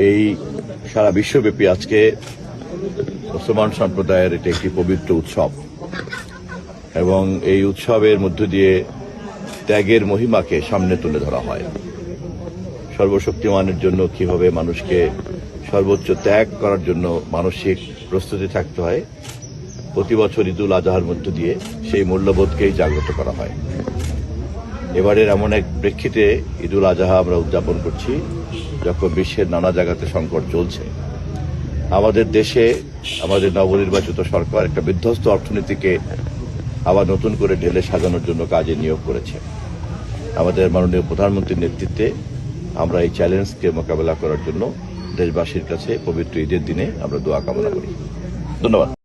এই সারা বিশ্বব্যাপী আজকে মুসলমান সম্প্রদায়ের এটি একটি পবিত্র উৎসব এবং এই উৎসবের মধ্য দিয়ে ত্যাগের মহিমাকে সামনে তুলে ধরা হয়। সর্বশক্তিমানের জন্য কিভাবে মানুষকে সর্বোচ্চ ত্যাগ করার জন্য মানসিক প্রস্তুতি থাকতে হয়, প্রতি বছর ঈদুল আজহার মধ্য দিয়ে সেই মূল্যবোধকেই জাগ্রত করা হয়। এবারের এমন এক প্রেক্ষিতে ঈদুল আজহা আমরা উদযাপন করছি যখন বিশ্বের নানা জায়গাতে সংকট চলছে। আমাদের দেশে আমাদের নবনির্বাচিত সরকার একটা বিধ্বস্ত অর্থনীতিকে আবার নতুন করে ঢেলে সাজানোর জন্য কাজে নিয়োগ করেছে। আমাদের মাননীয় প্রধানমন্ত্রীর নেতৃত্বে আমরা এই চ্যালেঞ্জকে মোকাবেলা করার জন্য দেশবাসীর কাছে পবিত্র ঈদের দিনে আমরা দোয়া কামনা করি। ধন্যবাদ।